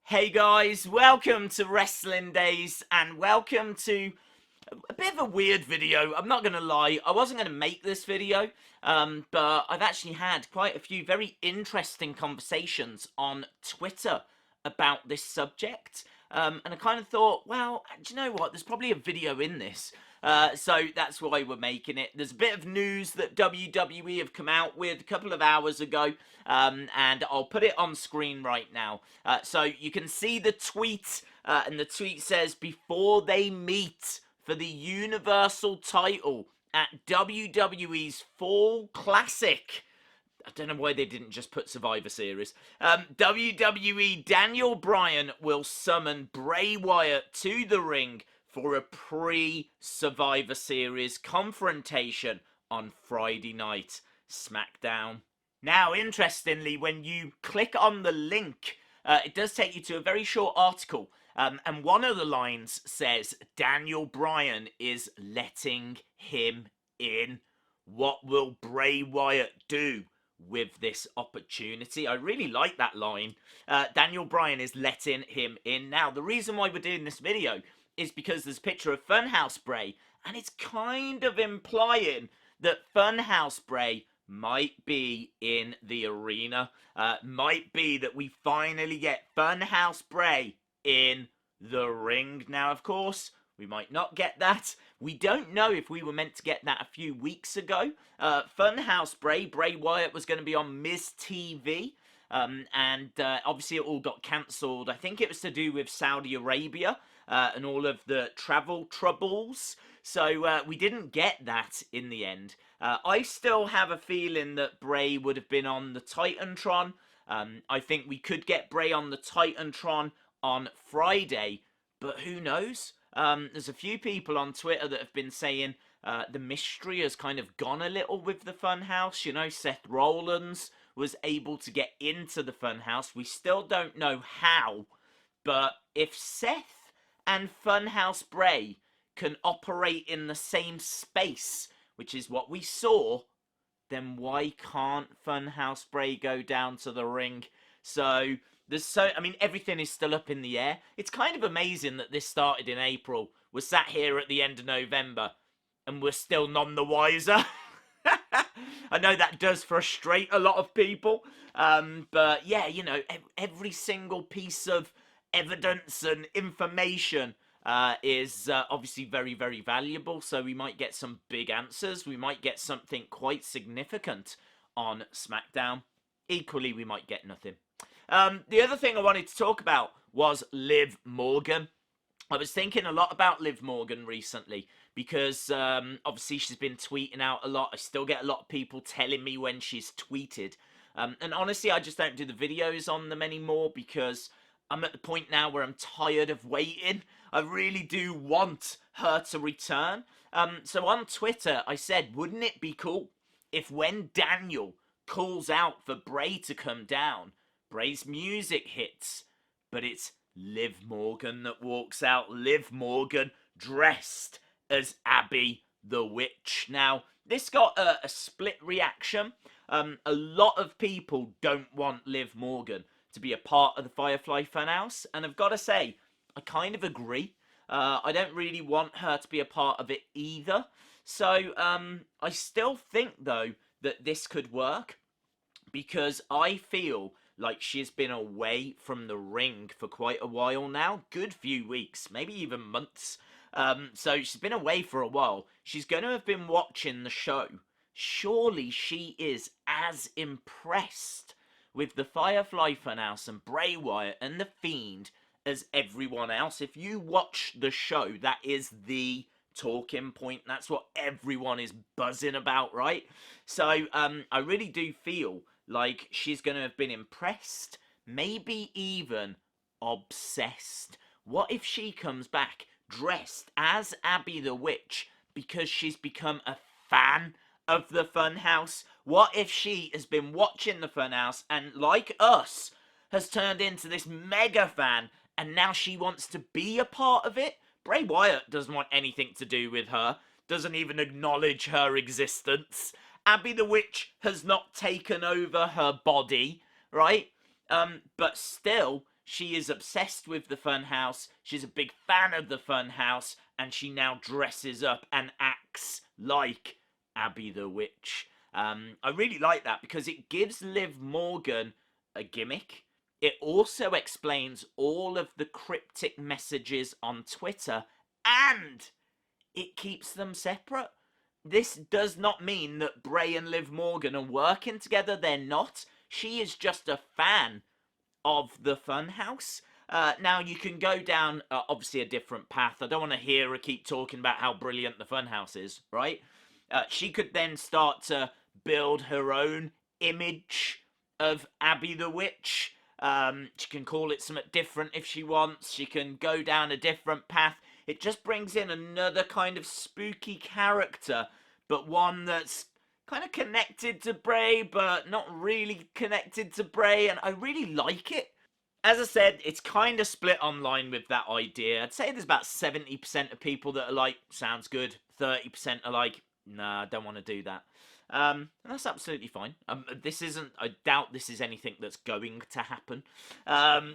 Hey guys, welcome to Wrestling Days and welcome to a bit of a weird video. I'm not going to lie, I wasn't going to make this video, but I've actually had quite a few very interesting conversations on Twitter about this subject. And I kind of thought, well, do you know what? There's probably a video in this. So that's why we're making it. There's a bit of news that WWE have come out with a couple of hours ago, and I'll put it on screen right now. So you can see the tweet, and the tweet says, before they meet for the Universal title at WWE's Fall Classic. I don't know why they didn't just put Survivor Series. WWE Daniel Bryan will summon Bray Wyatt to the ring for a pre-Survivor Series confrontation on Friday night Smackdown. Now, interestingly, when you click on the link, it does take you to a very short article. And one of the lines says, Daniel Bryan is letting him in. What will Bray Wyatt do with this opportunity? I really like that line. Daniel Bryan is letting him in. Now, the reason why we're doing this video is because there's a picture of Fun House Bray, and it's kind of implying that Fun House Bray might be in the arena. Might be that we finally get Fun House Bray in the ring. Now, of course, we might not get that. We don't know if we were meant to get that a few weeks ago. Fun House Bray Wyatt was going to be on Miz TV. And obviously it all got cancelled. I think it was to do with Saudi Arabia and all of the travel troubles. So we didn't get that in the end. I still have a feeling that Bray would have been on the Titantron. I think we could get Bray on the Titantron on Friday, but who knows? There's a few people on Twitter that have been saying the mystery has kind of gone a little with the Fun House. You know, Seth Rollins was able to get into the Fun House. We still don't know how, but if Seth and Fun House Bray can operate in the same space, which is what we saw, then why can't Fun House Bray go down to the ring? So I mean, everything is still up in the air. It's kind of amazing that this started in April. We're sat here at the end of November, and we're still none the wiser. I know that does frustrate a lot of people, but yeah, you know, every single piece of evidence and information is obviously very, very valuable. So we might get some big answers. We might get something quite significant on SmackDown. Equally, we might get nothing. The other thing I wanted to talk about was Liv Morgan. I was thinking a lot about Liv Morgan recently because obviously she's been tweeting out a lot. I still get a lot of people telling me when she's tweeted. And honestly, I just don't do the videos on them anymore because I'm at the point now where I'm tired of waiting. I really do want her to return. So on Twitter, I said, wouldn't it be cool if when Daniel calls out for Bray to come down, Bray's music hits, but it's Liv Morgan that walks out. Liv Morgan dressed as Abby the Witch. Now, this got a split reaction. A lot of people don't want Liv Morgan to be a part of the Firefly Fun House, and I've got to say, I kind of agree. I don't really want her to be a part of it either. So, I still think, though, that this could work because I feel like she's been away from the ring for quite a while now. Good few weeks, maybe even months. So she's been away for a while. She's going to have been watching the show. Surely she is as impressed with the Firefly Funhouse and Bray Wyatt and The Fiend as everyone else. If you watch the show, that is the talking point. That's what everyone is buzzing about, right? So I really do feel like she's going to have been impressed, maybe even obsessed. What if she comes back dressed as Abby the Witch because she's become a fan of the Funhouse? What if she has been watching the Funhouse and, like us, has turned into this mega fan and now she wants to be a part of it? Bray Wyatt doesn't want anything to do with her, doesn't even acknowledge her existence. Abby the Witch has not taken over her body, right? But still, she is obsessed with the Fun House. She's a big fan of the Fun House, and she now dresses up and acts like Abby the Witch. I really like that because it gives Liv Morgan a gimmick. It also explains all of the cryptic messages on Twitter, and it keeps them separate. This does not mean that Bray and Liv Morgan are working together. They're not. She is just a fan of the Fun House. Now, you can go down, obviously, a different path. I don't want to hear her keep talking about how brilliant the Fun House is, right? She could then start to build her own image of Abby the Witch. She can call it something different if she wants. She can go down a different path. It just brings in another kind of spooky character, but one that's kind of connected to Bray, but not really connected to Bray, and I really like it. As I said, it's kind of split online with that idea. I'd say there's about 70% of people that are like, sounds good. 30% are like, nah, I don't want to do that. And that's absolutely fine. I doubt this is anything that's going to happen.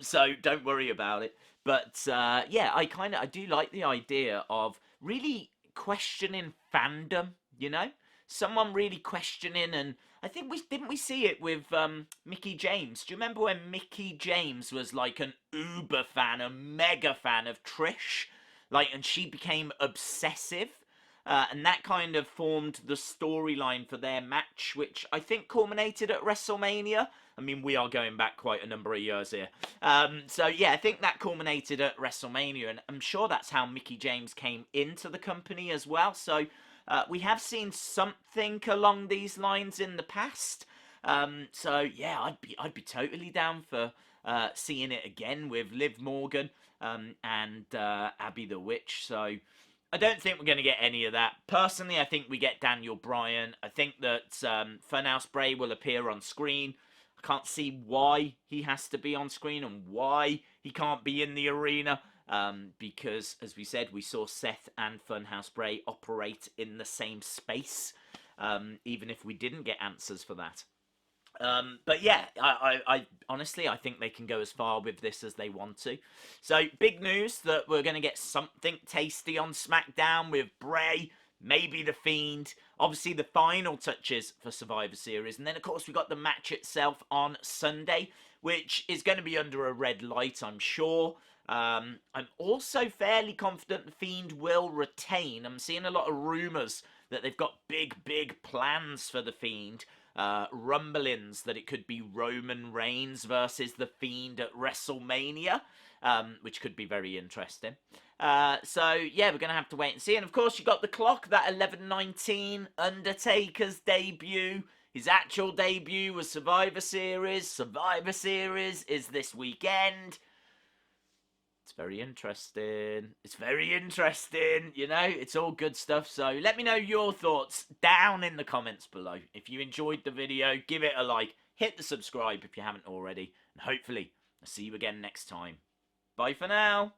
So don't worry about it. But, yeah, I do like the idea of really questioning fandom, you know? Someone really questioning, and I think didn't we see it with Mickie James? Do you remember when Mickie James was like an uber fan, a mega fan of Trish? Like, and she became obsessive. And that kind of formed the storyline for their match, which I think culminated at WrestleMania. I mean, we are going back quite a number of years here. So, yeah, I think that culminated at WrestleMania, and I'm sure that's how Mickie James came into the company as well. So, we have seen something along these lines in the past. So, yeah, I'd be totally down for seeing it again with Liv Morgan and Abby the Witch. So, I don't think we're going to get any of that. Personally, I think we get Daniel Bryan. I think that Fun House Bray will appear on screen. I can't see why he has to be on screen and why he can't be in the arena. Because, as we said, we saw Seth and Fun House Bray operate in the same space. Even if we didn't get answers for that. But yeah, I honestly, I think they can go as far with this as they want to. So, big news that we're going to get something tasty on Smackdown with Bray, maybe The Fiend, obviously the final touches for Survivor Series, and then, of course, we got the match itself on Sunday, which is going to be under a red light, I'm sure. I'm also fairly confident The Fiend will retain. I'm seeing a lot of rumours that they've got big plans for The Fiend. Rumblings that it could be Roman Reigns versus The Fiend at WrestleMania, which could be very interesting. So, yeah, we're going to have to wait and see. And, of course, you got the clock, that 11:19, Undertaker's debut. His actual debut was Survivor Series. Survivor Series is this weekend. It's very interesting. It's very interesting. You know, it's all good stuff. So let me know your thoughts down in the comments below. If you enjoyed the video, give it a like. Hit the subscribe if you haven't already. And hopefully, I'll see you again next time. Bye for now.